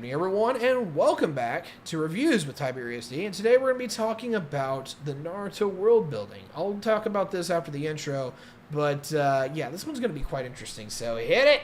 evening, everyone, and welcome back to Reviews with Tyberius, and today we're going to be talking about the Naruto Worldbuilding. I'll talk about this after the intro, but yeah, this one's going to be quite interesting, so hit it!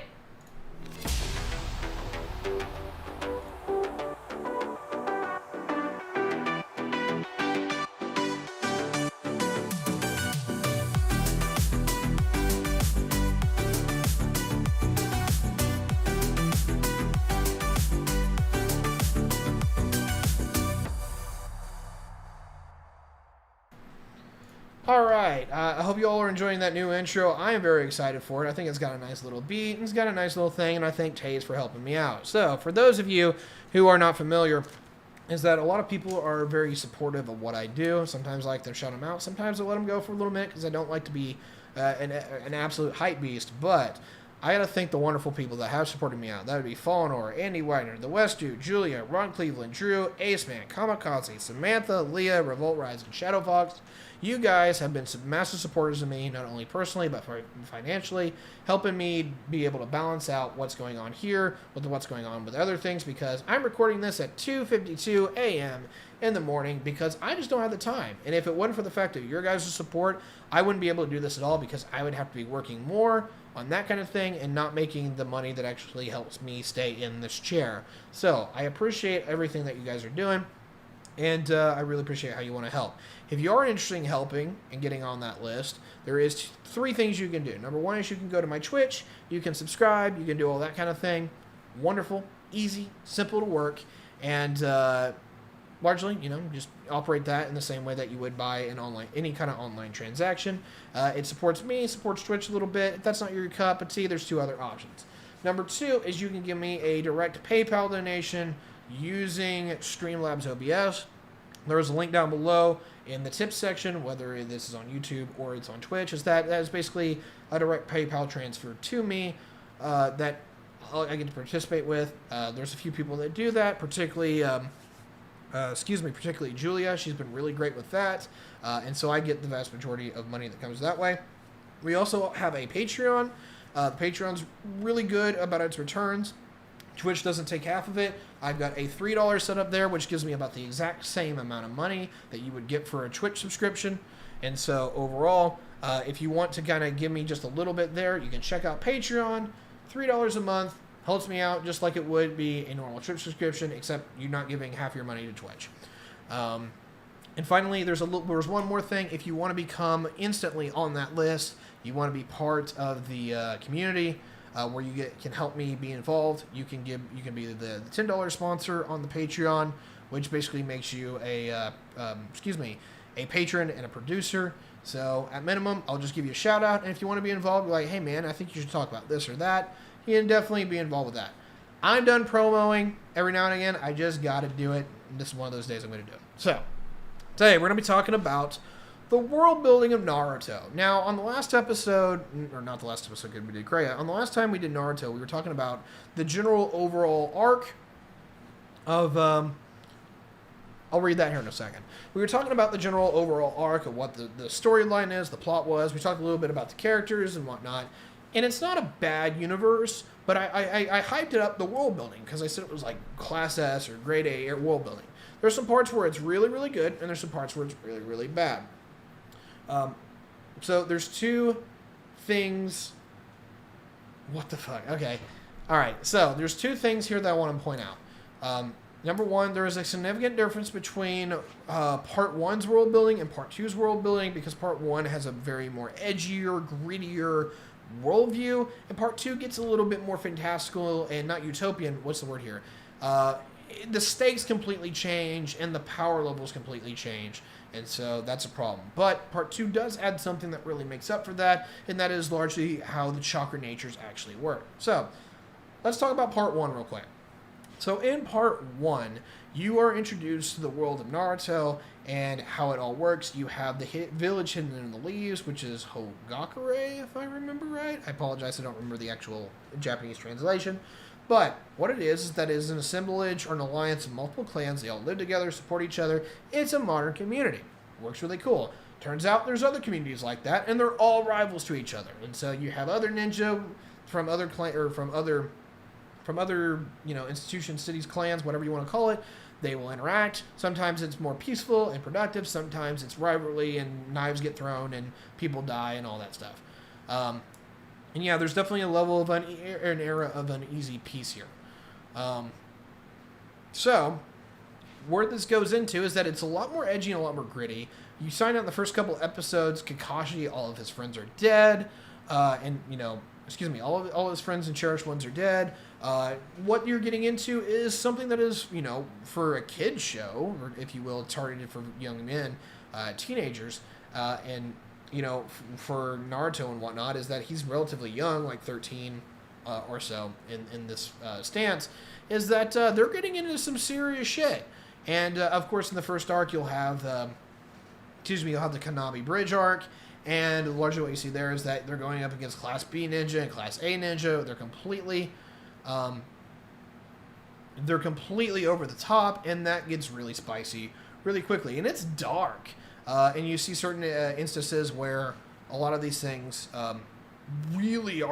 Alright, I hope you all are enjoying that new intro. I am very excited for it. I think it's got a nice little beat, and it's got a nice little thing, and I thank Taze for helping me out. So, for those of you who are not familiar, is that a lot of people are very supportive of what I do. Sometimes I like to shut them out. Sometimes I let them go for a little minute because I don't like to be an absolute hype beast. But I gotta thank the wonderful people that have supported me out. That would be Fallenor, Andy Widener, The West Dude, Julia, Ron Cleveland, Drew, Ace Man, Kamikaze, Samantha, Leah, Revolt Rise, and Shadow Fox. You guys have been some massive supporters of me, not only personally, but financially, helping me be able to balance out what's going on here with what's going on with other things, because I'm recording this at 2:52 a.m. in the morning because I just don't have the time. And if it wasn't for the fact of your guys' support, I wouldn't be able to do this at all because I would have to be working more on that kind of thing and not making the money that actually helps me stay in this chair. So I appreciate everything that you guys are doing, and I really appreciate how you want to help. If you are interested in helping and getting on that list, there is three things you can do. Number one is you can go to my Twitch, you can subscribe, you can do all that kind of thing. Wonderful, easy, simple to work, and largely, just operate that in the same way that you would buy any kind of online transaction. It supports me, supports Twitch a little bit. If that's not your cup of tea, there's two other options. Number two is you can give me a direct PayPal donation using Streamlabs OBS. There's a link down below in the tips section, whether this is on YouTube or it's on Twitch. That is basically a direct PayPal transfer to me that I get to participate with. There's a few people that do that, particularly Julia. She's been really great with that, and so I get the vast majority of money that comes that way. We also have a Patreon. Patreon's really good about its returns. Twitch doesn't take half of it. I've got a $3 set up there, which gives me about the exact same amount of money that you would get for a Twitch subscription. And so overall, if you want to kind of give me just a little bit there, you can check out Patreon. $3 a month helps me out just like it would be a normal Twitch subscription, except you're not giving half your money to Twitch. And finally, there's one more thing. If you want to become instantly on that list, you want to be part of the community, where you can help me be involved. You can be the $10 sponsor on the Patreon, which basically makes you a patron and a producer. So at minimum, I'll just give you a shout out. And if you want to be involved, be like, hey man, I think you should talk about this or that, you can definitely be involved with that. I'm done promoing every now and again. I just got to do it. And this is one of those days I'm going to do it. So today we're going to be talking about the world building of Naruto. Now, on the last episode, or not the last episode, we did Kreia. On the last time we did Naruto, we were talking about the general overall arc of, I'll read that here in a second. We were talking about the general overall arc of what the storyline is, the plot was. We talked a little bit about the characters and whatnot. And it's not a bad universe, but I hyped it up, the world building, because I said it was like Class S or Grade A world building. There's some parts where it's really, really good, and there's some parts where it's really, really bad. So there's two things. What the fuck? Okay. All right. So there's two things here that I want to point out. Number one, there is a significant difference between Part 1's world building and Part 2's world building, because Part 1 has a very more edgier, grittier worldview, and Part 2 gets a little bit more fantastical and not utopian. What's the word here? The stakes completely change and the power levels completely change. And so that's a problem. But Part 2 does add something that really makes up for that, and that is largely how the chakra natures actually work. So let's talk about Part 1 real quick. So in Part 1, you are introduced to the world of Naruto and how it all works. You have the village hidden in the leaves, which is Hogakure, if I remember right. I apologize, I don't remember the actual Japanese translation. But what it is that it is an assemblage or an alliance of multiple clans. They all live together, support each other. It's a modern community. Works really cool. Turns out there's other communities like that, and they're all rivals to each other. And so you have other ninja from other from other, institutions, cities, clans, whatever you want to call it. They will interact. Sometimes it's more peaceful and productive. Sometimes it's rivalry and knives get thrown and people die and all that stuff. And yeah, there's definitely a level of an era of uneasy peace here. So, where this goes into is that it's a lot more edgy and a lot more gritty. You find out in the first couple episodes, Kakashi, all of his friends are dead. All of his friends and cherished ones are dead. What you're getting into is something that is, for a kid's show, or if you will, targeted for young men, teenagers, and, for Naruto and whatnot, is that he's relatively young, like 13 or so in this stance, is that they're getting into some serious shit. And, of course, in the first arc, you'll have the Kanabi Bridge Arc, and largely what you see there is that they're going up against Class B Ninja and Class A Ninja. They're completely over the top, and that gets really spicy really quickly. And it's dark. And you see certain instances where a lot of these things really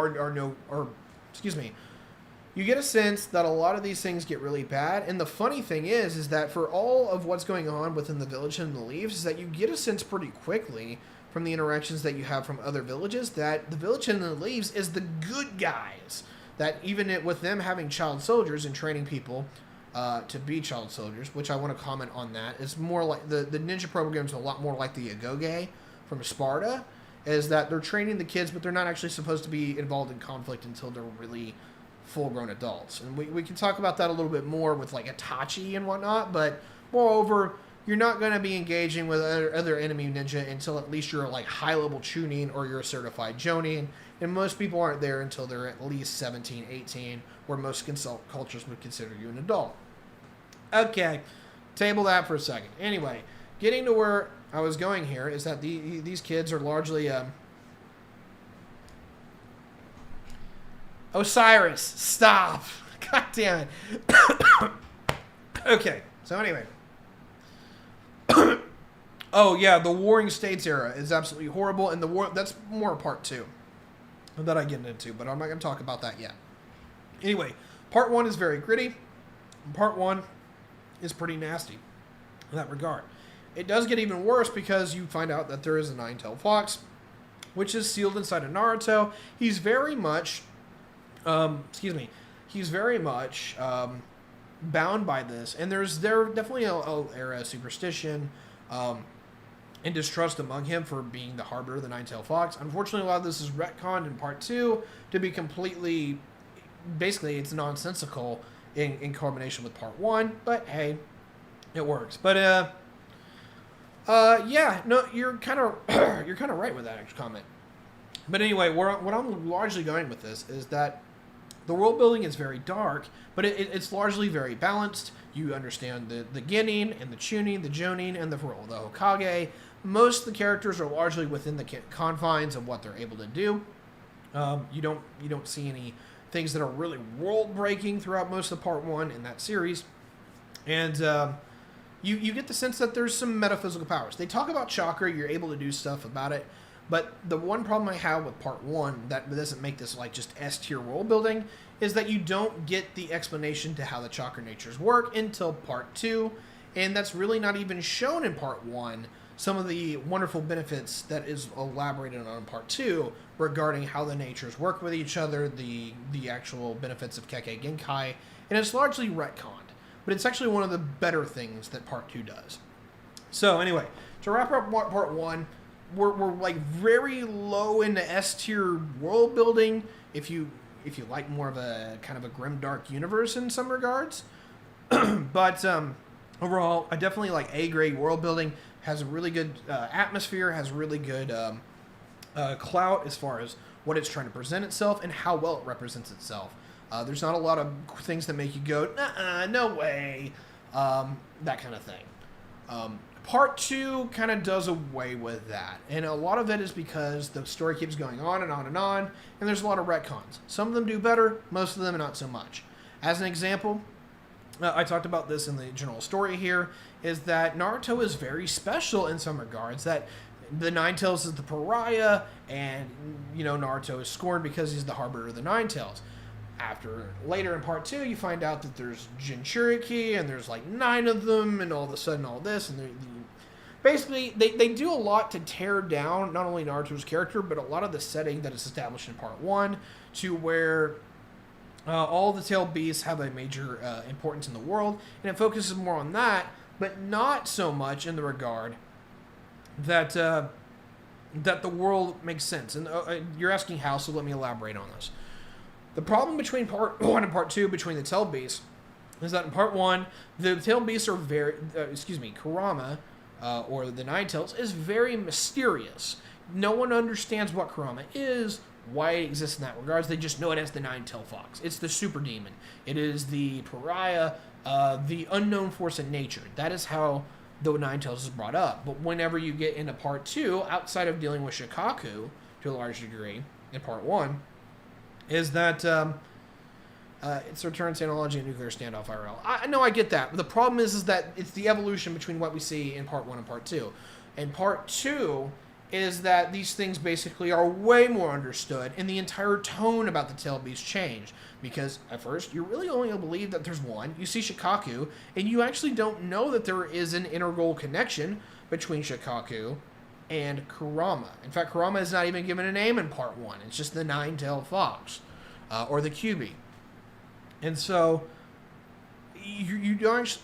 you get a sense that a lot of these things get really bad. And the funny thing is that for all of what's going on within the village and the leaves, is that you get a sense pretty quickly from the interactions that you have from other villages that the village and the leaves is the good guys. That even with them having child soldiers and training people to be child soldiers, which I want to comment on that, is more like the ninja program is a lot more like the Agoge from Sparta, is that they're training the kids, but they're not actually supposed to be involved in conflict until they're really full-grown adults. And we can talk about that a little bit more with like Itachi and whatnot, but moreover, you're not going to be engaging with other enemy ninja until at least you're like high-level Chunin or you're a certified Jonin, and most people aren't there until they're at least 17, 18, where most cultures would consider you an adult. Okay, table that for a second. Anyway, getting to where I was going here is that these kids are largely... Osiris, stop. God damn it. Okay, so anyway. Oh, yeah, the Warring States era is absolutely horrible, and that's more part 2 that I get into, but I'm not going to talk about that yet. Anyway, part 1 is very gritty. Part 1 is pretty nasty in that regard. It does get even worse because you find out that there is a nine-tailed fox, which is sealed inside of Naruto. He's very much... he's very much bound by this, and there definitely a era of superstition and distrust among him for being the harbor of the nine-tailed fox. Unfortunately, a lot of this is retconned in part 2 to be completely, basically, it's nonsensical in combination with part 1, but hey, it works. But yeah, no, you're kind of right with that comment. But anyway, what I'm largely going with this is that the world building is very dark, but it's largely very balanced. You understand the Genin and the Chunin, the Jonin, and the Hokage. Most of the characters are largely within the confines of what they're able to do. You don't see any things that are really world breaking throughout most of part 1 in that series, and you get the sense that there's some metaphysical powers. They talk about chakra. You're able to do stuff about it. But the one problem I have with part 1 that doesn't make this like just S-tier world building is that you don't get the explanation to how the chakra natures work until part 2, and that's really not even shown in part 1. Some of the wonderful benefits that is elaborated on in part 2 regarding how the natures work with each other, the actual benefits of Kekkei Genkai, and it's largely retconned. But it's actually one of the better things that part 2 does. So anyway, to wrap up part 1, we're like very low into S-tier world building if you like more of a kind of a grim dark universe in some regards. But overall, I definitely like A-grade world building. Has a really good atmosphere, has really good clout as far as what it's trying to present itself and how well it represents itself. There's not a lot of things that make you go, no way, that kind of thing. Part 2 kind of does away with that, and a lot of it is because the story keeps going on and on and on, and there's a lot of retcons. Some of them do better, most of them not so much. As an example, I talked about this in the general story here, is that Naruto is very special in some regards, that the Nine-Tails is the pariah, and, Naruto is scorned because he's the harbinger of the Nine-Tails. Later in part 2, you find out that there's Jinchuriki, and there's like 9 of them, and all of a sudden all this, and basically, they do a lot to tear down not only Naruto's character, but a lot of the setting that is established in part 1, to where all the tailed beasts have a major importance in the world, and it focuses more on that, but not so much in the regard that that the world makes sense. And you're asking how, so let me elaborate on this. The problem between part 1 and part 2 between the tailed beasts is that in part 1, the tailed beasts are Kurama, or the Nine Tails, is very mysterious. No one understands what Kurama is, why it exists in that regards. They just know it as the Nine-Tailed Fox. It's the super demon. It is the pariah, the unknown force in nature. That is how the Nine Tails is brought up. But whenever you get into part 2, outside of dealing with Shikaku to a large degree in part 1, is that it's return to analogy and nuclear standoff IRL. I know, I get that. But the problem is that it's the evolution between what we see in part 1 and part 2. And part 2 is that these things basically are way more understood, and the entire tone about the tail beast changed. Because at first, you're really only going to believe that there's one. You see Shikaku, and you actually don't know that there is an integral connection between Shikaku and Kurama. In fact, Kurama is not even given a name in part 1. It's just the Nine-Tailed Fox, or the Kyuubi. And so, you don't,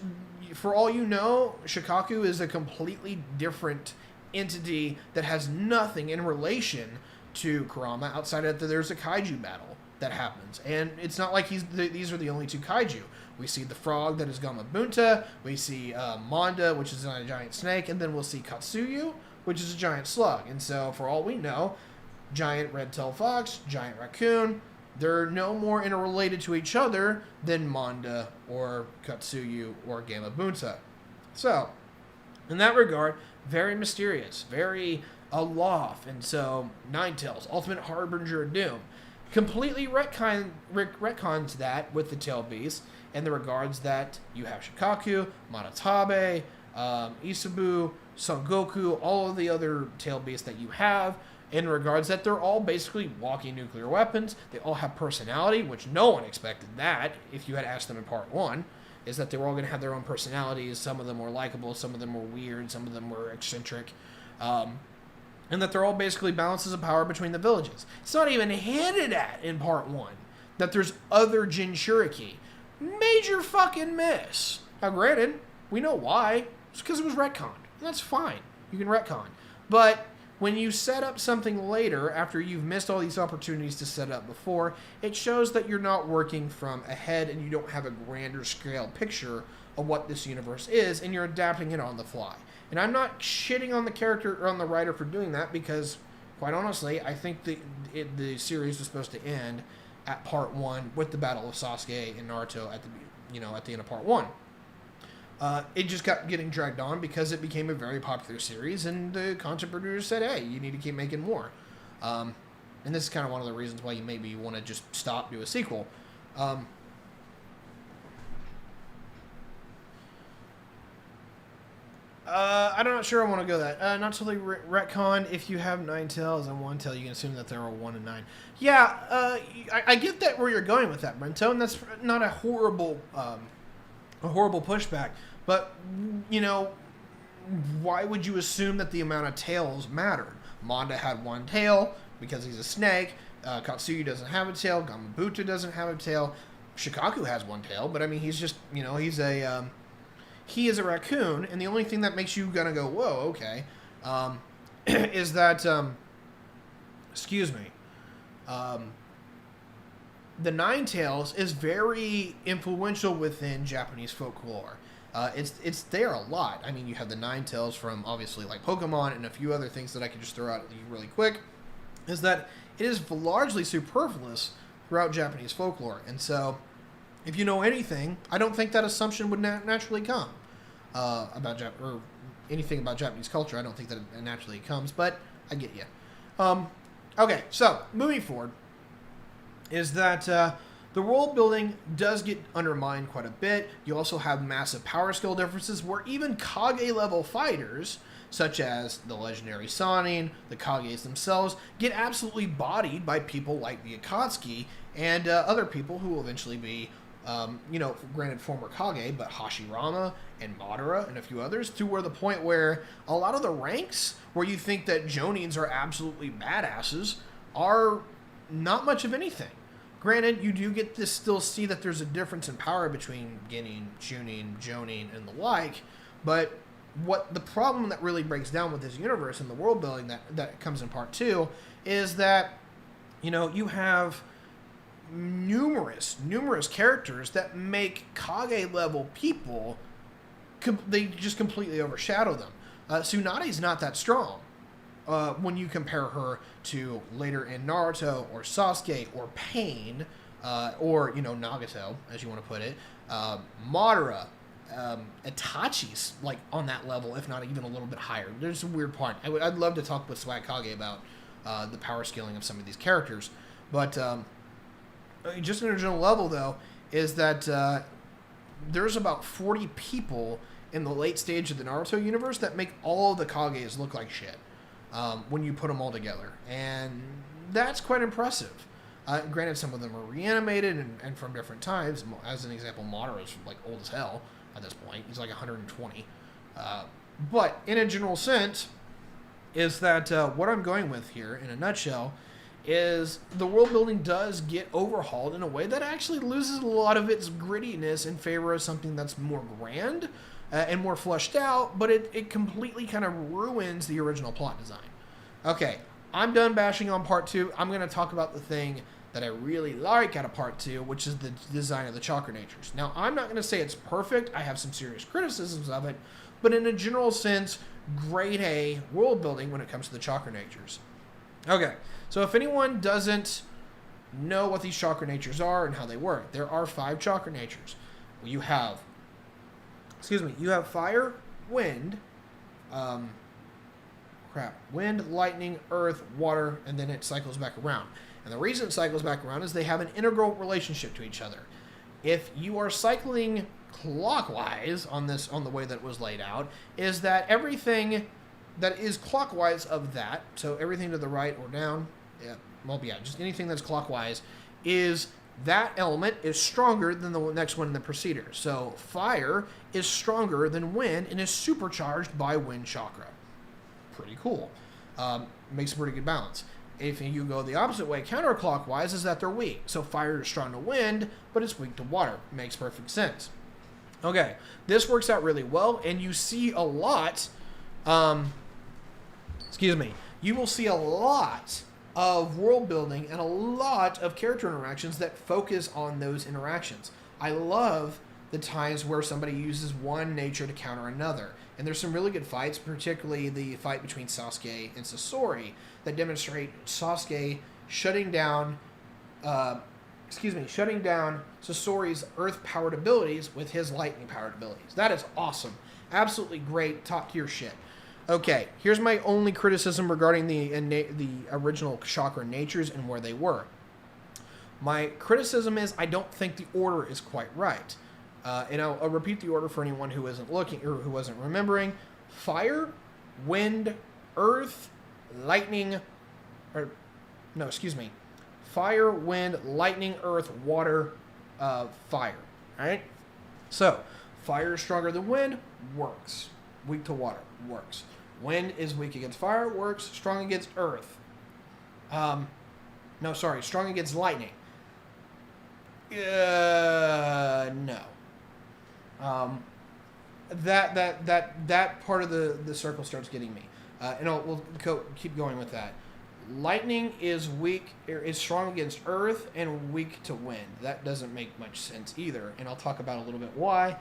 for all you know, Shikaku is a completely different entity that has nothing in relation to Kurama outside of that there's a kaiju battle that happens. And it's not like these are the only 2 kaiju. We see the frog that is Gamabunta, we see Manda, which is a giant snake, and then we'll see Katsuyu, which is a giant slug. And so, for all we know, giant red-tailed fox, giant raccoon, they're no more interrelated to each other than Manda or Katsuyu or Gamabunta. So, in that regard, very mysterious, very aloft, and so Nine Tails, ultimate harbinger of doom, completely retcons that with the tail beast in the regards that you have Shikaku, Manatabe, Isabu, Son Goku, all of the other tail beasts that you have, in regards that they're all basically walking nuclear weapons. They all have personality, which no one expected that if you had asked them in part 1, is that they were all going to have their own personalities. Some of them were likable, some of them were weird, some of them were eccentric, and that they're all basically balances of power between the villages. It's not even hinted at in part 1 that there's other Jinchuriki. Major fucking miss. Now granted, we know why. It's because it was retconned. That's fine. You can retcon. But when you set up something later, after you've missed all these opportunities to set up before, it shows that you're not working from ahead and you don't have a grander scale picture of what this universe is, and you're adapting it on the fly. And I'm not shitting on the character or on the writer for doing that, because, quite honestly, I think the series was supposed to end at part 1 with the battle of Sasuke and Naruto at the end of part 1. It just kept getting dragged on because it became a very popular series, and the content producers said, hey, you need to keep making more. And this is kind of one of the reasons why you maybe want to just stop, do a sequel. I'm not sure I want to go that. Not totally retcon. If you have 9 tails and 1 tail, you can assume that there are 1 and 9. Yeah, I get that where you're going with that, Brento, and that's not a horrible pushback. But, why would you assume that the amount of tails mattered? Manda had 1 tail because he's a snake. Katsuyu doesn't have a tail. Gamabunta doesn't have a tail. Shikaku has 1 tail, but I mean, he's just, he is a raccoon, and the only thing that makes you gonna go, whoa, okay, is that, the Nine Tails is very influential within Japanese folklore. It's there a lot. I mean, you have the Nine Tails from, obviously, like Pokemon and a few other things that I can just throw out at you really quick, is that it is largely superfluous throughout Japanese folklore. And so, if you know anything, I don't think that assumption would naturally come about or anything about Japanese culture. I don't think that it naturally comes, but I get you. Okay, so, moving forward, is that the world building does get undermined quite a bit. You also have massive power skill differences where even Kage level fighters, such as the legendary Sannin, the Kages themselves, get absolutely bodied by people like the Akatsuki and other people who will eventually be, granted former Kage, but Hashirama and Madara and a few others, to where the point where a lot of the ranks where you think that Jonins are absolutely badasses are not much of anything. Granted, you do get to still see that there's a difference in power between Genin, Chunin, Jonin, and the like, but what the problem that really breaks down with this universe and the world building that comes in part 2 is that, you have numerous characters that make Kage level people, they just completely overshadow them. Tsunade's not that strong when you compare her to later in Naruto or Sasuke or Pain or Nagato, as you want to put it. Madara, Itachi's like on that level, if not even a little bit higher. There's a weird part. I'd love to talk with Swag Kage about the power scaling of some of these characters, but just an original level though is that there's about 40 people in the late stage of the Naruto universe that make all of the Kages look like shit when you put them all together, and that's quite impressive. Granted, some of them are reanimated and from different times. As an example, Madara's like old as hell at this point. He's like 120. But in a general sense, is that what I'm going with here in a nutshell is the world building does get overhauled in a way that actually loses a lot of its grittiness in favor of something that's more grand and more fleshed out, but it completely kind of ruins the original plot design. Okay, I'm done bashing on part 2. I'm going to talk about the thing that I really like out of part 2, which is the design of the chakra natures. Now, I'm not going to say it's perfect. I have some serious criticisms of it, but in a general sense, grade A world building when it comes to the chakra natures. Okay, so if anyone doesn't know what these chakra natures are and how they work, there are 5 chakra natures. You have fire, wind, wind, lightning, earth, water, and then it cycles back around. And the reason it cycles back around is they have an integral relationship to each other. If you are cycling clockwise on the way that it was laid out, is that everything that is clockwise of that, so everything to the right or down, just anything that's clockwise, is that element is stronger than the next one in the preceder. So fire is stronger than wind and is supercharged by wind chakra. Pretty cool. Makes a pretty good balance. If you go the opposite way, counterclockwise, is that they're weak. So fire is strong to wind, but it's weak to water. Makes perfect sense. Okay, this works out really well, and you see a lot, you will see a lot of world building and a lot of character interactions that focus on those interactions. I love the times where somebody uses one nature to counter another. And there's some really good fights, particularly the fight between Sasuke and Sasori, that demonstrate Sasuke shutting down Sasori's earth-powered abilities with his lightning-powered abilities. That is awesome. Absolutely great, top-tier shit. Okay, here's my only criticism regarding the original chakra natures and where they were. My criticism is I don't think the order is quite right. And I'll repeat the order for anyone who isn't looking or who wasn't remembering. Fire, wind, earth, lightning, Fire, wind, lightning, earth, water, fire. Alright? So, fire is stronger than wind, works. Weak to water, works. Wind is weak against fire, works. Strong against earth. Strong against lightning. No. That part of the circle starts getting me, and we'll keep going with that. Lightning is strong against earth and weak to wind. That doesn't make much sense either, and I'll talk about a little bit why.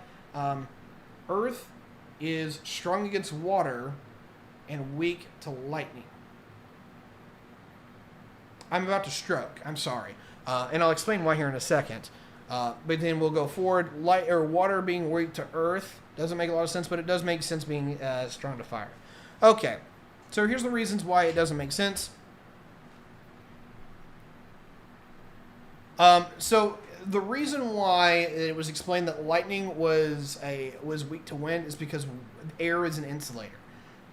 Earth is strong against water and weak to lightning. I'm about to stroke. I'm sorry, and I'll explain why here in a second. But then we'll go forward. Water being weak to earth doesn't make a lot of sense, but it does make sense being strong to fire. Okay, so here's the reasons why it doesn't make sense. So the reason why it was explained that lightning was weak to wind is because air is an insulator.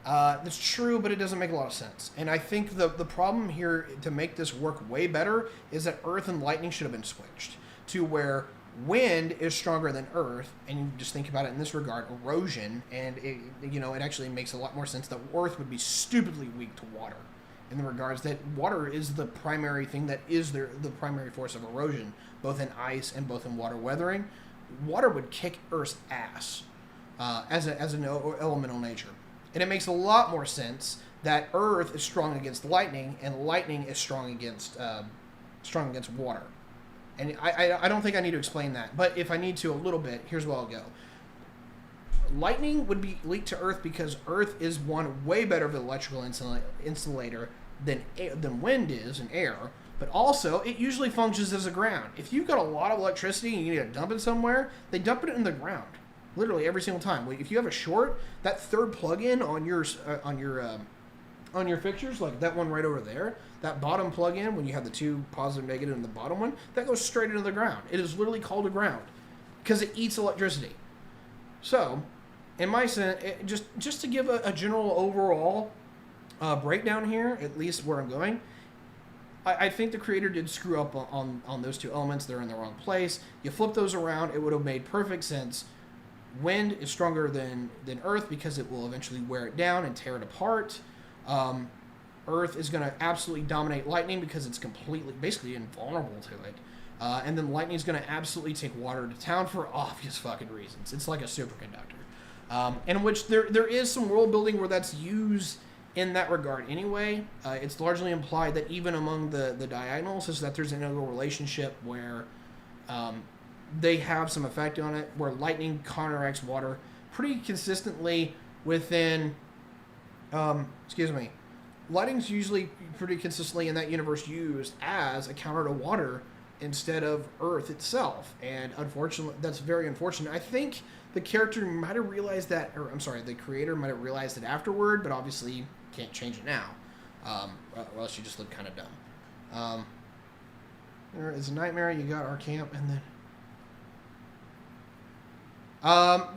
That's true, but it doesn't make a lot of sense. And I think the problem here to make this work way better is that Earth and Lightning should have been switched to where wind is stronger than Earth, and you just think about it in this regard, erosion, and it actually makes a lot more sense that Earth would be stupidly weak to water, in the regards that water is the primary thing that is the primary force of erosion, both in ice and both in water weathering. Water would kick Earth's ass as an elemental nature. And it makes a lot more sense that Earth is strong against lightning, and lightning is strong against water. And I don't think I need to explain that, but if I need to a little bit, here's where I'll go. Lightning would be leaked to Earth because Earth is one way better of an electrical insulator than wind is and air, but also it usually functions as a ground. If you've got a lot of electricity and you need to dump it somewhere, they dump it in the ground. Literally every single time. If you have a short, that third plug-in on your fixtures, like that one right over there, that bottom plug-in, when you have the two positive, negative, and the bottom one, that goes straight into the ground. It is literally called a ground because it eats electricity. So, in my sense, just to give a general overall breakdown here, at least where I'm going, I think the creator did screw up on those two elements. They're in the wrong place. You flip those around, it would have made perfect sense. Wind is stronger than Earth because it will eventually wear it down and tear it apart. Earth is going to absolutely dominate lightning because it's basically invulnerable to it. And then lightning is going to absolutely take water to town for obvious fucking reasons. It's like a superconductor. In which there is some world building where that's used in that regard anyway. It's largely implied that even among the diagonals is that there's an integral relationship where they have some effect on it, where lightning counteracts water pretty consistently within... Lightning's usually pretty consistently in that universe used as a counter to water instead of Earth itself. And unfortunately, that's very unfortunate. I think the character might have realized that, the creator might have realized it afterward, but obviously can't change it now. Or else you just look kind of dumb. There is a nightmare, you got our camp, and then...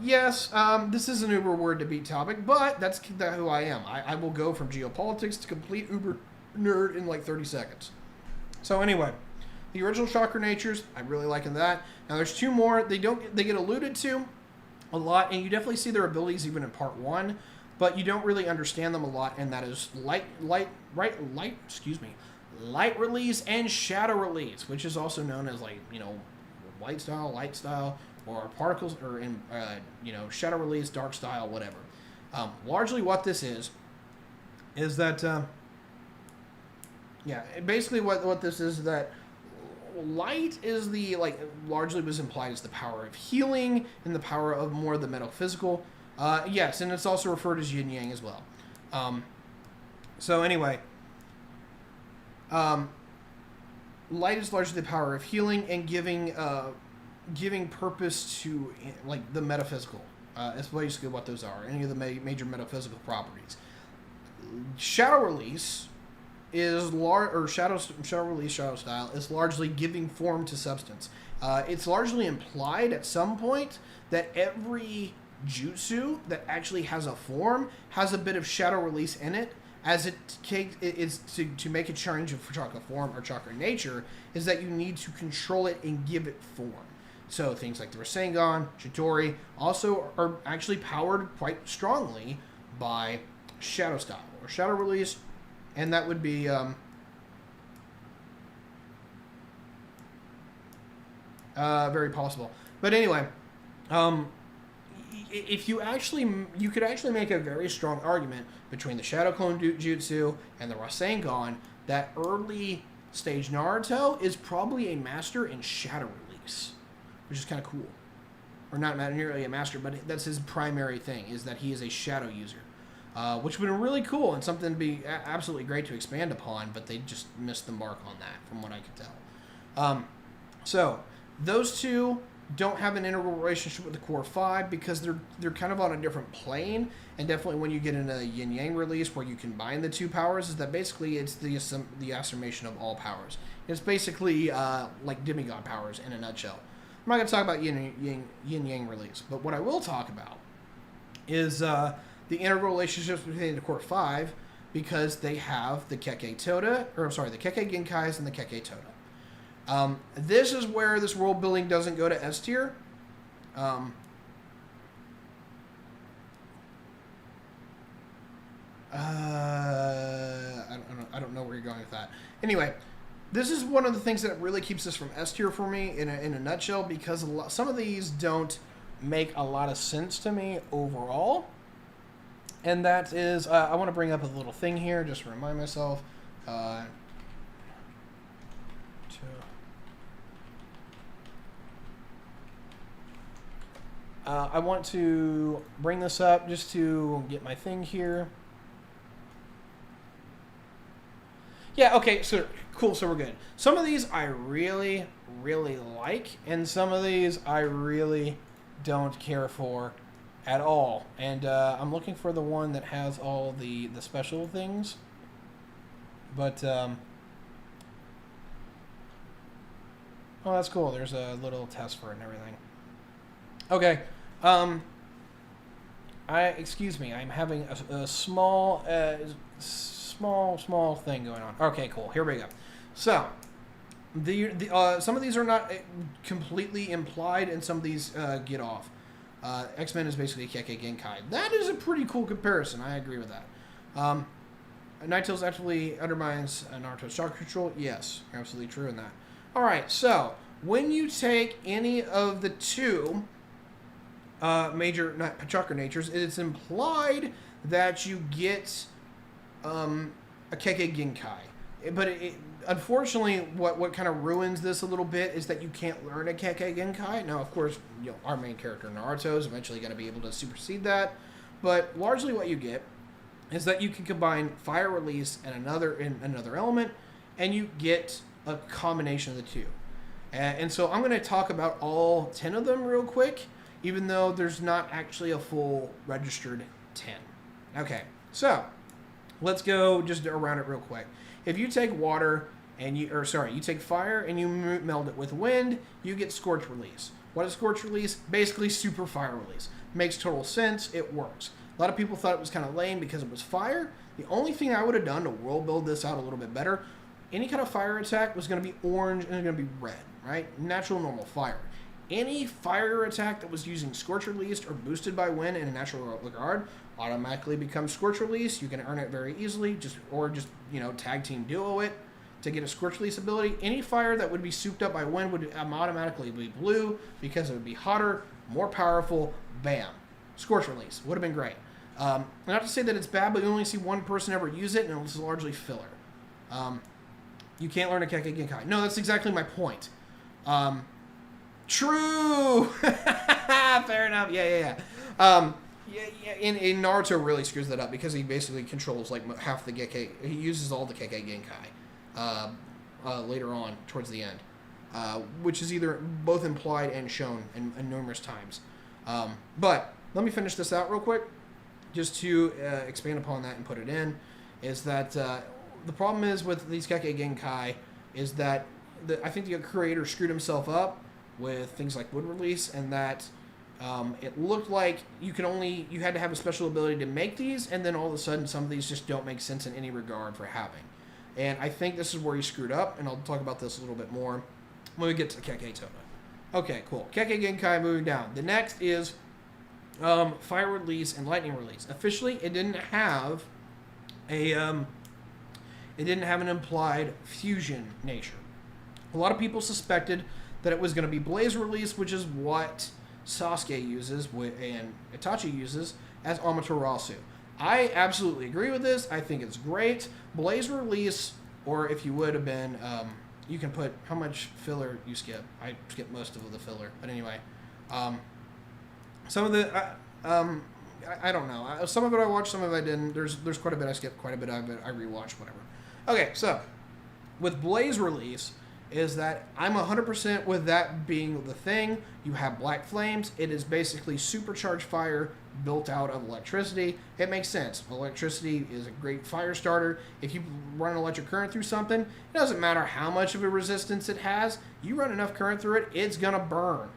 Yes, this is an uber word to beat topic, but that's who I am. I will go from geopolitics to complete uber nerd in like 30 seconds. So anyway, the original chakra natures, I really like that. Now there's two more. They get alluded to a lot, and you definitely see their abilities even in part 1, but you don't really understand them a lot, and that is light release and shadow release, which is also known as light style, or particles, or in shadow release, dark style, whatever. Largely what this is that basically what this is that light is largely was implied as the power of healing and the power of more of the metaphysical. Yes, and it's also referred as yin yang as well. So anyway, light is largely the power of healing and giving purpose to the metaphysical. That's basically what those are. Any of the major metaphysical properties. Shadow release is shadow style is largely giving form to substance. It's largely implied at some point that every jutsu that actually has a form has a bit of shadow release in it, as it is to make a change of chakra form or chakra nature, is that you need to control it and give it form. So things like the Rasengan, Chidori also are actually powered quite strongly by shadow style or shadow release, and that would be very possible. But anyway, if you could actually make a very strong argument between the Shadow Clone Jutsu and the Rasengan that early stage Naruto is probably a master in shadow release, which is kind of cool. Or not nearly a master, but that's his primary thing, is that he is a shadow user. Which would be really cool and something to be absolutely great to expand upon, but they just missed the mark on that, from what I could tell. So, those two don't have an integral relationship with the core 5 because they're kind of on a different plane, and definitely when you get into a yin-yang release where you combine the two powers, is that basically it's the affirmation of all powers. It's basically like demigod powers in a nutshell. I'm not going to talk about yin-yang release, but what I will talk about is the integral relationships between the core 5 because they have the Kekkei Toda, or I'm sorry, the Kekkei Genkais and the Kekkei Toda. This is where this world building doesn't go to S tier. I don't know where you're going with that. Anyway, this is one of the things that really keeps this from S tier for me in a nutshell, because some of these don't make a lot of sense to me overall. And that is, I want to bring up a little thing here just to remind myself. I want to bring this up just to get my thing here. Yeah, okay, so cool, so we're good. Some of these I really, really like, and some of these I really don't care for at all. And I'm looking for the one that has all the special things. But, oh, that's cool. There's a little test for it and everything. Okay. Excuse me, I'm having a small thing going on. Okay, cool. Here we go. So, some of these are not completely implied, and some of these get off. X-Men is basically Kekkei Genkai. That is a pretty cool comparison. I agree with that. Ninetales actually undermines Naruto's chakra control. Yes, you're absolutely true in that. All right, so when you take any of the two major chakra natures, it's implied that you get a Kekkei Genkai. But unfortunately, what kind of ruins this a little bit is that you can't learn a Kekkei Genkai. Now, of course, our main character Naruto is eventually going to be able to supersede that. But largely what you get is that you can combine Fire Release and another element, and you get a combination of the two. And so I'm going to talk about all 10 of them real quick, even though there's not actually a full registered 10. Okay, so let's go just around it real quick. If you take water and you take fire and you meld it with wind, you get Scorch Release. What is Scorch Release? Basically super fire release. Makes total sense. It works. A lot of people thought it was kind of lame because it was fire. The only thing I would have done to world build this out a little bit better, any kind of fire attack was going to be orange and it's going to be red, right? Natural, normal fire. Any fire attack that was using Scorch Release or boosted by wind in a natural regard automatically becomes Scorch Release. You can earn it very easily, just tag team duo it to get a Scorch Release ability. Any fire that would be souped up by wind would automatically be blue because it would be hotter, more powerful. Bam, Scorch Release would have been great. Not to say that it's bad, but you only see one person ever use it, and it's largely filler. You can't learn a Kekkei Genkai. No, that's exactly my point. True. Fair enough. Yeah. In Naruto really screws that up because he basically controls like half the Kekkei. He uses all the Kekkei Genkai later on towards the end, which is either both implied and shown in numerous times. But let me finish this out real quick, just to expand upon that and put it in. Is that the problem is with these Kekkei Genkai is that I think the creator screwed himself up with things like wood release, and that it looked like you had to have a special ability to make these, and then all of a sudden some of these just don't make sense in any regard for having. And I think this is where he screwed up, and I'll talk about this a little bit more when we get to Kekkei Toda. Okay, cool. Kekkei Genkai, moving down. The next is Fire Release and Lightning Release. Officially, it didn't have an implied fusion nature. A lot of people suspected that it was going to be Blaze Release, which is what Sasuke uses and Itachi uses as Amaterasu. I absolutely agree with this. I think it's great. Blaze Release, or if you would have been, you can put how much filler you skip. I skipped most of the filler, but anyway, some of the I don't know. Some of it I watched, some of it I didn't. There's quite a bit I skipped, quite a bit of it I rewatched, whatever. Okay, so with Blaze Release, is that I'm 100% with that being the thing. You have black flames. It is basically supercharged fire built out of electricity. It makes sense. Electricity is a great fire starter. If you run an electric current through something, it doesn't matter how much of a resistance it has. You run enough current through it, it's going to burn.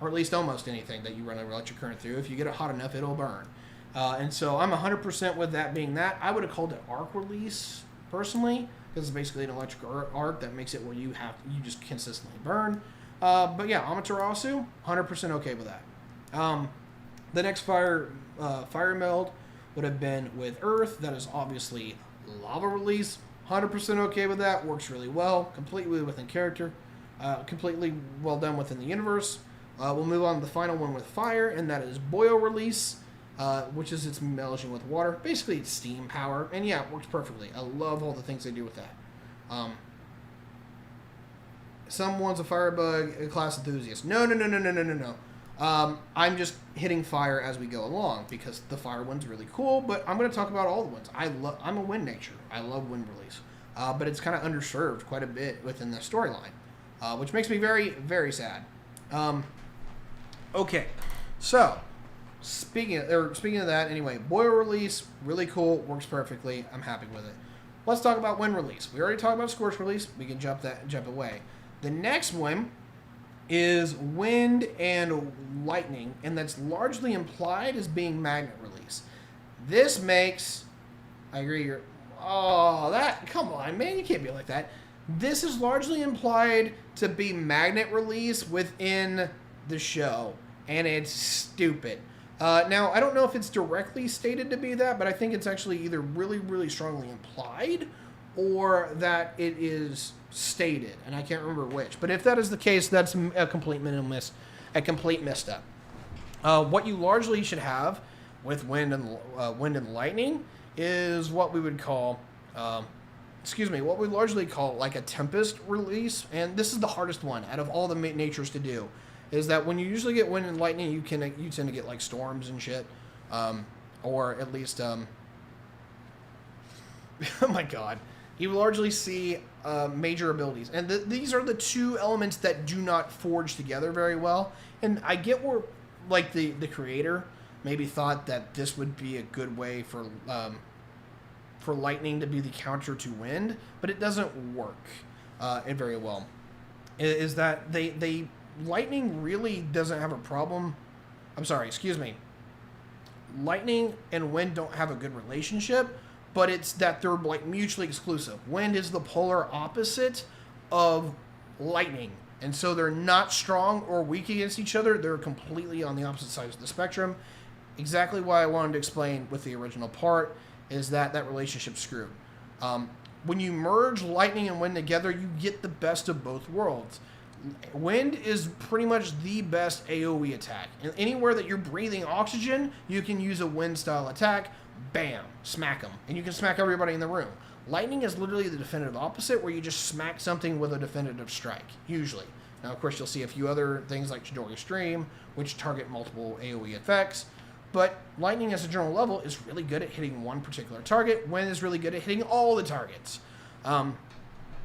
Or at least almost anything that you run an electric current through. If you get it hot enough, it'll burn. And so I'm 100% with that being that. I would have called it Arc Release, personally, because it's basically an electric arc that makes it where you just consistently burn. But yeah, Amaterasu, 100% okay with that. The next fire meld would have been with Earth. That is obviously Lava Release. 100% okay with that. Works really well. Completely within character. Completely well done within the universe. We'll move on to the final one with Fire, and that is Boil Release, which is its melting with water. Basically, it's steam power. And yeah, it works perfectly. I love all the things they do with that. Someone's a firebug, a class enthusiast. No. I'm just hitting fire as we go along because the fire one's really cool, but I'm going to talk about all the ones. I'm a wind nature. I love wind release, but it's kind of underserved quite a bit within the storyline, which makes me very, very sad. Okay, so speaking of that, anyway, boil release, really cool, works perfectly. I'm happy with it. Let's talk about wind release. We already talked about Scorch Release. We can jump away. The next one is wind and lightning, and that's largely implied as being magnet release. This makes, I agree, come on, man, you can't be like that. This is largely implied to be magnet release within the show, and it's stupid. Now, I don't know if it's directly stated to be that, but I think it's actually either really, really strongly implied or that it is stated, and I can't remember which. But if that is the case, that's a complete misstep. What you largely should have with wind and lightning is what we would call, what we largely call like a tempest release, and this is the hardest one out of all the natures to do. Is that when you usually get wind and lightning, you tend to get like storms and shit, or at least, oh my god. You largely see major abilities. And these are the two elements that do not forge together very well. And I get where, like, the creator maybe thought that this would be a good way for lightning to be the counter to wind, but it doesn't work very well. Is that lightning really doesn't have a problem. Lightning and wind don't have a good relationship, but it's that they're like mutually exclusive. Wind is the polar opposite of lightning, and so they're not strong or weak against each other. They're completely on the opposite sides of the spectrum. Exactly why I wanted to explain with the original part is that relationship's screwed. When you merge lightning and wind together, you get the best of both worlds. Wind is pretty much the best AoE attack. And anywhere that you're breathing oxygen, you can use a wind style attack. Bam, smack them, and you can smack everybody in the room. Lightning is literally the definitive opposite, where you just smack something with a definitive strike, usually. Now, of course, you'll see a few other things like Chidori Stream, which target multiple AoE effects, but lightning as a general level is really good at hitting one particular target. Wind is really good at hitting all the targets.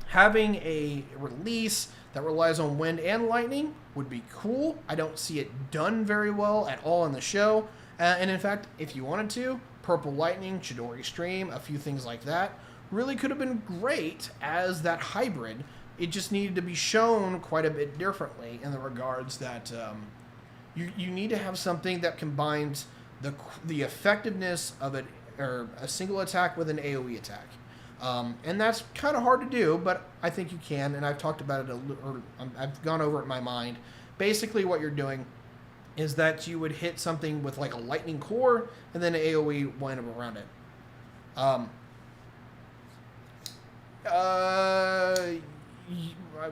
Having a release that relies on wind and lightning would be cool. I don't see it done very well at all in the show, and in fact, if you wanted to, Purple Lightning, Chidori Stream, a few things like that, really could have been great as that hybrid. It just needed to be shown quite a bit differently in the regards that you need to have something that combines the effectiveness of a single attack with an AoE attack. And that's kind of hard to do, but I think you can, and I've talked about it, I've gone over it in my mind. Basically what you're doing is that you would hit something with like a lightning core and then an AoE wind around it.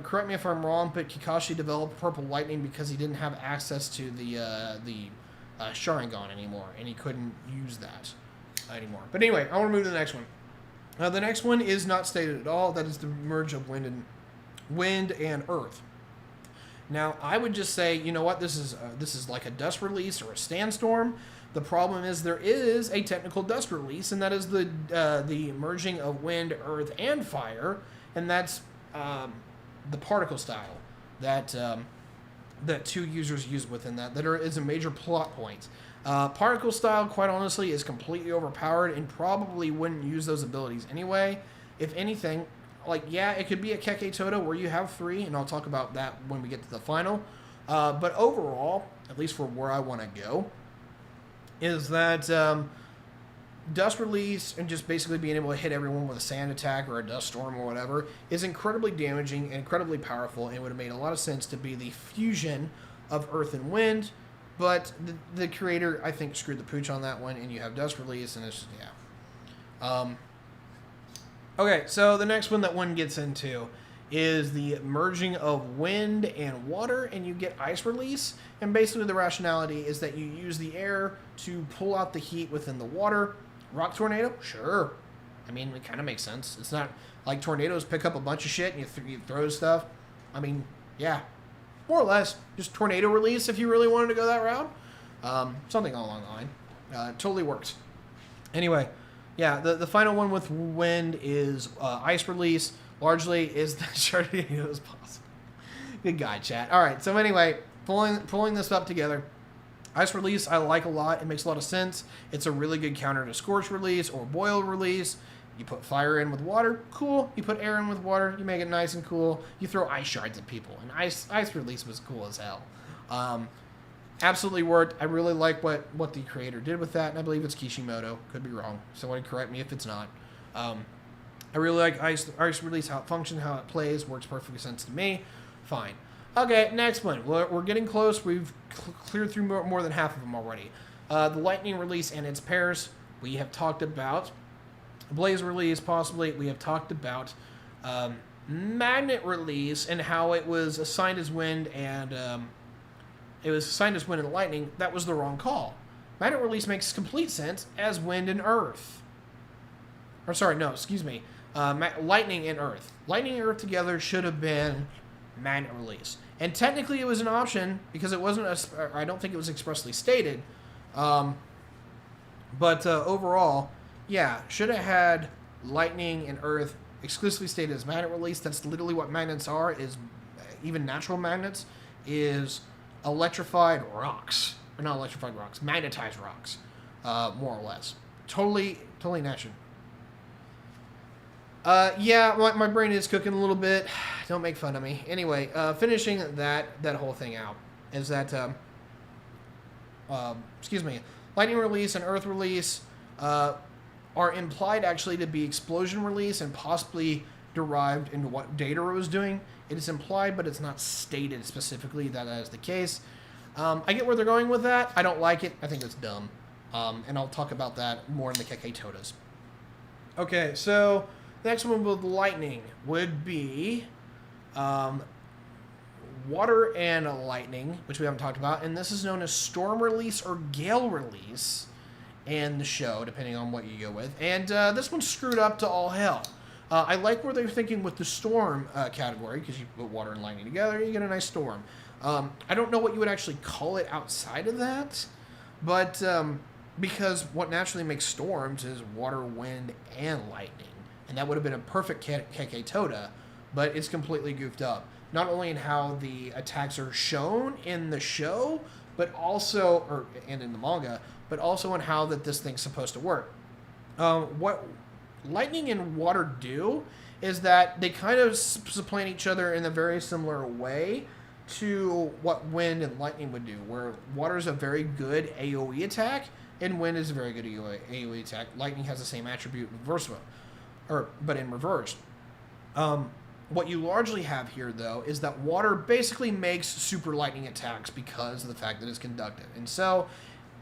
Correct me if I'm wrong, but Kakashi developed Purple Lightning because he didn't have access to the Sharingan anymore, and he couldn't use that anymore. But anyway, I want to move to the next one. The next one is not stated at all. That is the merge of wind and earth. Now, I would just say, you know what, this is like a dust release or a sandstorm. The problem is there is a technical dust release, and that is the merging of wind, earth, and fire, and that's the particle style that two users use within that is a major plot point. Particle style, quite honestly, is completely overpowered and probably wouldn't use those abilities anyway. If anything, like, yeah, it could be a Keke Toto where you have 3, and I'll talk about that when we get to the final. But overall, at least for where I want to go, is that Dust Release and just basically being able to hit everyone with a sand attack or a dust storm or whatever is incredibly damaging and incredibly powerful, and it would have made a lot of sense to be the fusion of Earth and Wind, but the creator, I think, screwed the pooch on that one, and you have Dust Release, and it's just, yeah. Okay, so the next one that one gets into is the merging of wind and water, and you get Ice Release, and basically the rationality is that you use the air to pull out the heat within the water. Rock Tornado? Sure. I mean, it kind of makes sense. It's not like tornadoes pick up a bunch of shit and you throw stuff. I mean, yeah. More or less. Just Tornado Release if you really wanted to go that route. Something along the line. Totally works. Anyway, yeah, the final one with wind is Ice Release. Largely is the Sharknado as possible. Good guy, chat. All right, so anyway, pulling this up together. Ice Release I like a lot. It makes a lot of sense. It's a really good counter to Scorch Release or Boil Release. You put fire in with water, cool. You put air in with water, you make it nice and cool. You throw ice shards at people, and Ice Release was cool as hell. Absolutely worked. I really like what the creator did with that, and I believe it's Kishimoto. Could be wrong. Someone correct me if it's not. I really like Ice Release, how it functions, how it plays. Works perfectly sense to me. Fine. Okay, next one. We're getting close. We've cleared through more than half of them already. The Lightning Release and its pairs, we have talked about. Blaze Release, possibly. We have talked about Magnet Release and how it was assigned as wind and lightning. That was the wrong call. Magnet Release makes complete sense as wind and earth. Or sorry, no, excuse me. Lightning and earth. Lightning and earth together should have been Magnet Release. And technically it was an option because it wasn't, I don't think it was expressly stated. But overall, yeah, should have had lightning and earth exclusively stated as Magnet Release. That's literally what magnets are, is even natural magnets, is electrified rocks. Or not electrified rocks, magnetized rocks, more or less. Totally natural. Yeah, my brain is cooking a little bit. Don't make fun of me. Anyway, finishing that whole thing out is that, Lightning Release and Earth Release are implied actually to be Explosion Release and possibly derived into what Datara was doing. It is implied, but it's not stated specifically that is the case. I get where they're going with that. I don't like it. I think it's dumb. And I'll talk about that more in the Kekkei Todas. Okay, so the next one with lightning would be water and lightning, which we haven't talked about. And this is known as Storm Release or Gale Release in the show, depending on what you go with. And this one's screwed up to all hell. I like where they're thinking with the storm category, because you put water and lightning together, you get a nice storm. I don't know what you would actually call it outside of that, but because what naturally makes storms is water, wind, and lightning. And that would have been a perfect Kekkei Toda, but it's completely goofed up. Not only in how the attacks are shown in the show, but also, and in the manga, but also in how that this thing's supposed to work. What lightning and water do is that they kind of supplant each other in a very similar way to what wind and lightning would do, where water is a very good AoE attack, and wind is a very good AoE attack. Lightning has the same attribute but in reverse. What you largely have here, though, is that water basically makes super lightning attacks because of the fact that it's conductive. And so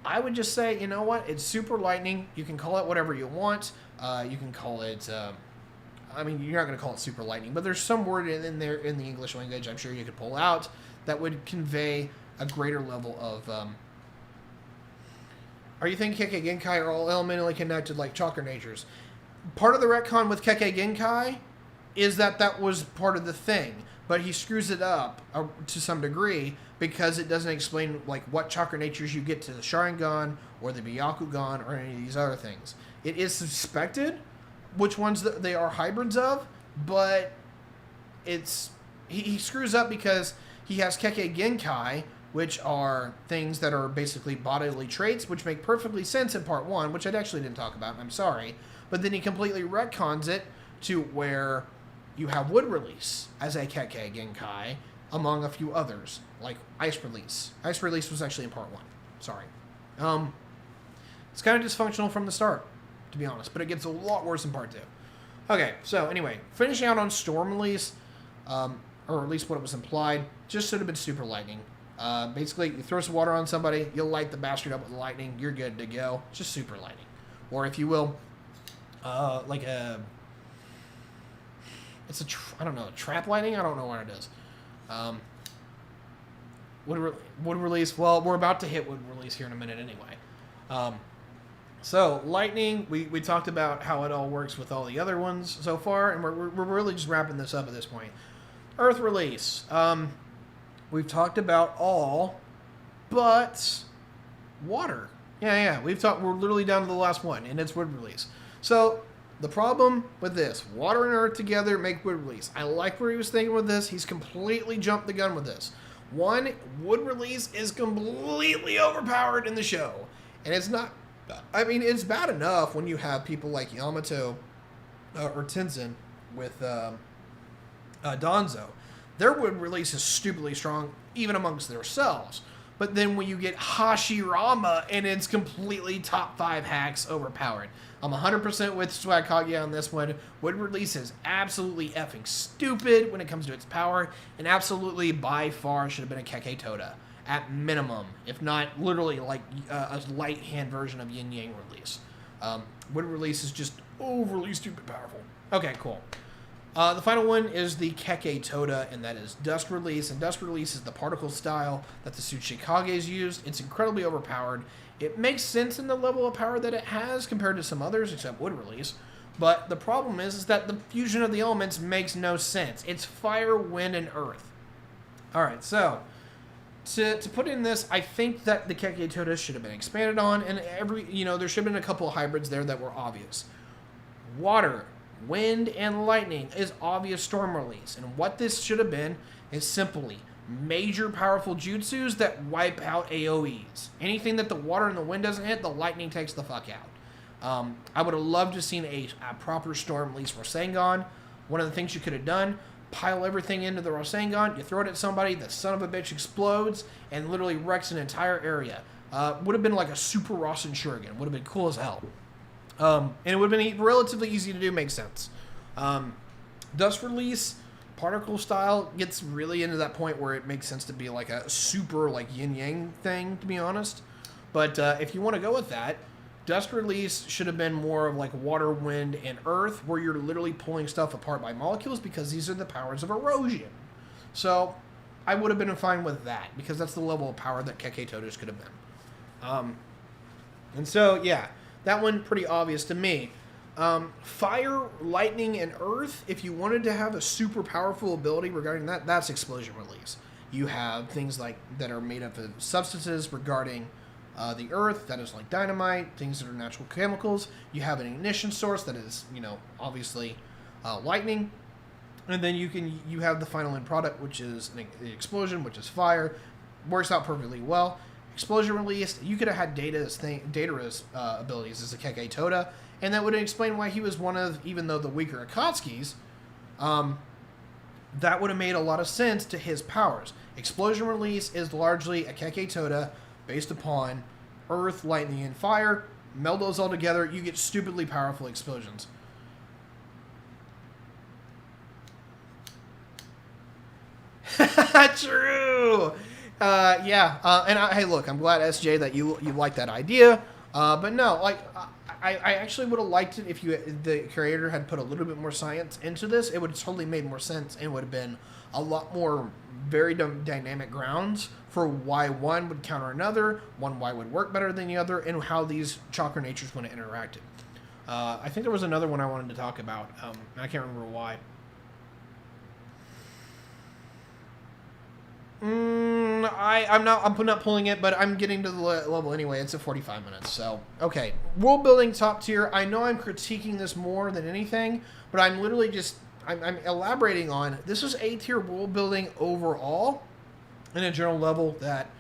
I would just say, you know what? It's super lightning. You can call it whatever you want. You can call it... I mean, you're not going to call it super lightning, but there's some word in there in the English language I'm sure you could pull out that would convey a greater level of... Are you thinking Kekkei Genkai are all elementally connected like chakra natures? Part of the retcon with Kekkei Genkai is that was part of the thing, but he screws it up to some degree because it doesn't explain like what chakra natures you get to the Sharingan or the Byakugan or any of these other things. It is suspected which ones they are hybrids of, but it's he screws up because he has Kekkei Genkai, which are things that are basically bodily traits, which make perfectly sense in part 1, which I actually didn't talk about, and I'm sorry. But then he completely retcons it to where you have Wood Release as a Kekkei Genkai, among a few others, like Ice Release. Ice Release was actually in part 1. Sorry. It's kind of dysfunctional from the start, to be honest, but it gets a lot worse in part 2. Okay, so anyway, finishing out on Storm Release, or at least what it was implied, just should have been Super Lightning. Basically, you throw some water on somebody, you'll light the bastard up with lightning, you're good to go. Just Super Lightning. Or if you will, like a... It's a, I don't know, trap lightning? I don't know what it is. Wood release, well, we're about to hit wood release here in a minute anyway. So, lightning, we talked about how it all works with all the other ones so far, and we're really just wrapping this up at this point. Earth release. We've talked about all but water. Yeah, we're literally down to the last one, and it's wood release. So, the problem with this, water and earth together make wood release. I like where he was thinking with this. He's completely jumped the gun with this. One, wood release is completely overpowered in the show. And it's not, I mean, it's bad enough when you have people like Yamato or Tenzin with Danzo. Their wood release is stupidly strong, even amongst themselves. But then when you get Hashirama, and it's completely top 5 hacks overpowered. I'm 100% with Swagkage on this one. Wood release is absolutely effing stupid when it comes to its power, and absolutely by far should have been a Keke Toda. At minimum, if not literally like a light hand version of Yin Yang release. Wood release is just overly stupid powerful. Okay, cool. The final one is the Keke Toda, and that is Dust Release. And Dust Release is the particle style that the Tsuchikages used. It's incredibly overpowered. It makes sense in the level of power that it has compared to some others, except Wood Release. But the problem is that the fusion of the elements makes no sense. It's fire, wind, and earth. Alright, so to put in this, I think that the Keke Toda should have been expanded on, and there should have been a couple of hybrids there that were obvious. Water, wind, and lightning is obvious storm release, and what this should have been is simply major powerful jutsus that wipe out AoEs. Anything that the water and the wind doesn't hit, the lightning takes the fuck out. I would have loved to have seen a proper storm release Rasengan. One of the things you could have done, pile everything into the Rasengan, you throw it at somebody, the son of a bitch explodes and literally wrecks an entire area. Would have been like a super Rasen Shuriken. Would have been cool as hell. And it would have been relatively easy to do, makes sense. Dust Release, particle style, gets really into that point where it makes sense to be like a super like yin-yang thing, to be honest. But if you want to go with that, Dust Release should have been more of like water, wind, and earth, where you're literally pulling stuff apart by molecules, because these are the powers of erosion. So I would have been fine with that, because that's the level of power that Keke Todas could have been. And so, yeah, that one pretty obvious to me. Fire, lightning, and earth, if you wanted to have a super powerful ability regarding that, that's Explosion Release. You have things like that are made up of substances regarding the earth, that is like dynamite, things that are natural chemicals. You have an ignition source that is, obviously lightning. And then you have the final end product, which is the explosion, which is fire. Works out perfectly well. Explosion Release, you could have had Data's abilities as a Keke Toda, and that would explain why he was one of, even though the weaker Akatsuki's, that would have made a lot of sense to his powers. Explosion Release is largely a Keke Toda based upon earth, lightning, and fire. Meld those all together, you get stupidly powerful explosions. True! Hey, look, I'm glad, SJ, that you like that idea. But no, like, I actually would have liked it if the creator had put a little bit more science into this. It would have totally made more sense, and would have been a lot more very dynamic grounds for why one would counter another, why would work better than the other, and how these chakra natures would have interacted. I think there was another one I wanted to talk about. I can't remember why. I'm not pulling it, but I'm getting to the level anyway. It's at 45 minutes, so okay. World building top tier. I know I'm critiquing this more than anything, but I'm literally just I'm elaborating on this is A tier world building overall, in a general level, that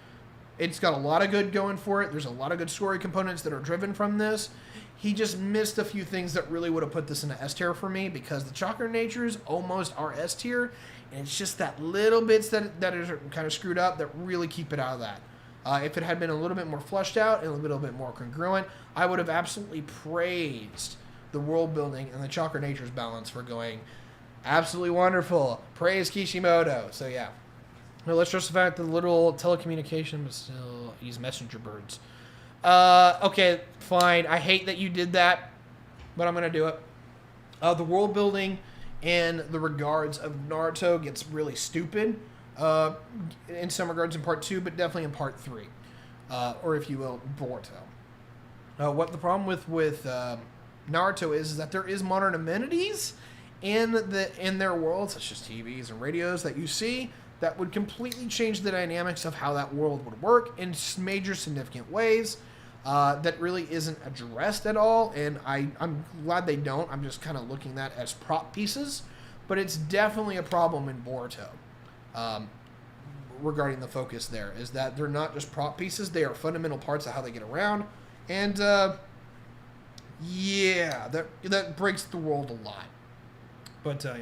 it's got a lot of good going for it. There's a lot of good story components that are driven from this. He just missed a few things that really would have put this in an S tier for me, because the chakra natures almost are S tier, and it's just that little bits that are kind of screwed up that really keep it out of that. If it had been a little bit more fleshed out and a little bit more congruent, I would have absolutely praised the world building and the Chakra Nature's balance for going absolutely wonderful. Praise Kishimoto. So yeah. Now let's just the fact that the little telecommunication but still use messenger birds. Okay, fine. I hate that you did that, but I'm going to do it. The world building in the regards of Naruto gets really stupid in some regards in part 2, but definitely in part 3. Or if you will, Boruto. What the problem with Naruto is that there is modern amenities in their world, such as TVs and radios that you see, that would completely change the dynamics of how that world would work in major significant ways that really isn't addressed at all, and I'm glad they don't. I'm just kind of looking at that as prop pieces, but it's definitely a problem in Boruto regarding the focus there, is that they're not just prop pieces, they are fundamental parts of how they get around, and yeah, that breaks the world a lot. But yeah.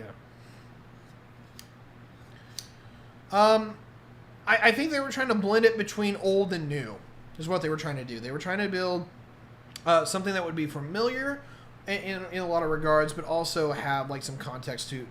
I think they were trying to blend it between old and new, is what they were trying to do. They were trying to build something that would be familiar in a lot of regards, but also have like some context to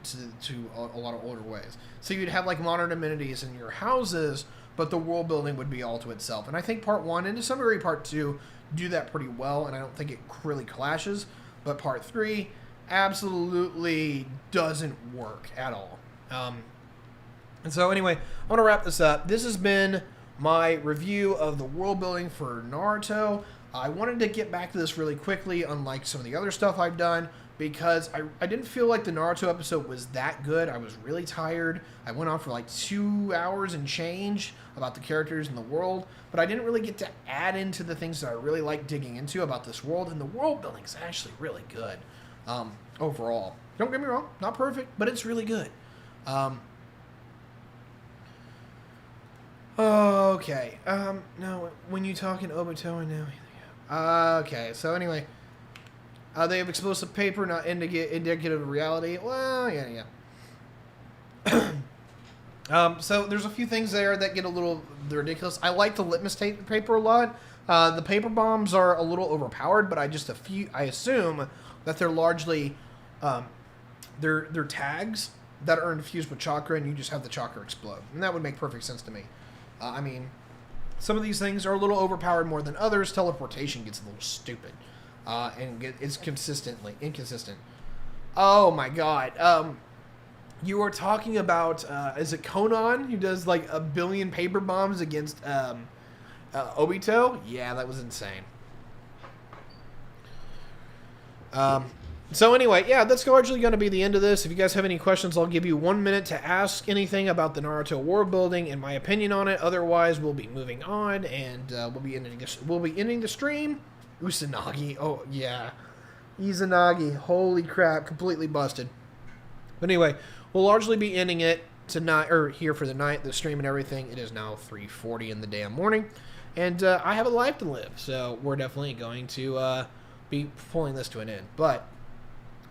a lot of older ways. So you'd have like modern amenities in your houses, but the world building would be all to itself. And I think part 1 and to some degree part 2 do that pretty well, and I don't think it really clashes. But part 3 absolutely doesn't work at all. And so anyway, I want to wrap this up. This has been my review of the world building for Naruto. I wanted to get back to this really quickly, unlike some of the other stuff I've done, because I didn't feel like the Naruto episode was that good. I was really tired. I went on for like 2 hours and change about the characters and the world, but I didn't really get to add into the things that I really like digging into about this world, and the world building is actually really good overall. Don't get me wrong, not perfect, but it's really good. Okay. No, when you talk in Obito and now... okay, so anyway. They have explosive paper, not indicative of reality. Well, yeah. So there's a few things there that get a little ridiculous. I like the litmus paper a lot. The paper bombs are a little overpowered, but I assume that they're largely... they're tags that are infused with chakra, and you just have the chakra explode. And that would make perfect sense to me. I mean, some of these things are a little overpowered more than others. Teleportation gets a little stupid. And it's consistently inconsistent. Oh my god. You are talking about, is it Conan who does like 1 billion paper bombs against Obito? Yeah, that was insane. So anyway, yeah, that's largely going to be the end of this. If you guys have any questions, I'll give you 1 minute to ask anything about the Naruto world building and my opinion on it. Otherwise, we'll be moving on, and we'll be ending the stream. Usanagi, oh yeah, Izanagi, holy crap, completely busted. But anyway, we'll largely be ending it tonight, or here for the night, the stream and everything. It is now 3:40 in the damn morning, and I have a life to live, so we're definitely going to be pulling this to an end. But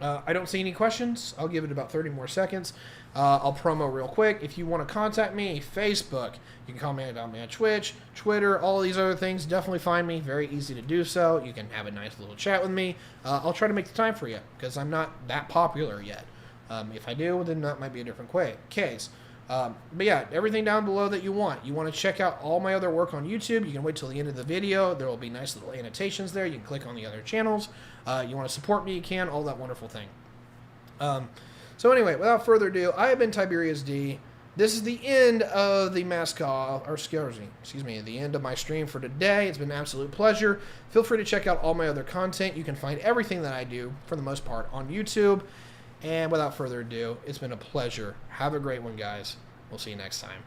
I don't see any questions. I'll give it about 30 more seconds. I'll promo real quick. If you want to contact me, Facebook, you can comment on me on Twitch, Twitter, all these other things. Definitely find me. Very easy to do so. You can have a nice little chat with me. I'll try to make the time for you, because I'm not that popular yet. If I do, then that might be a different case. But yeah, everything down below that you want. You want to check out all my other work on YouTube, you can wait till the end of the video. There will be nice little annotations there. You can click on the other channels. You want to support me, you can. All that wonderful thing. So anyway, without further ado, I have been Tyberius D. This is the end of the the end of my stream for today. It's been an absolute pleasure. Feel free to check out all my other content. You can find everything that I do, for the most part, on YouTube. And without further ado, it's been a pleasure. Have a great one, guys. We'll see you next time.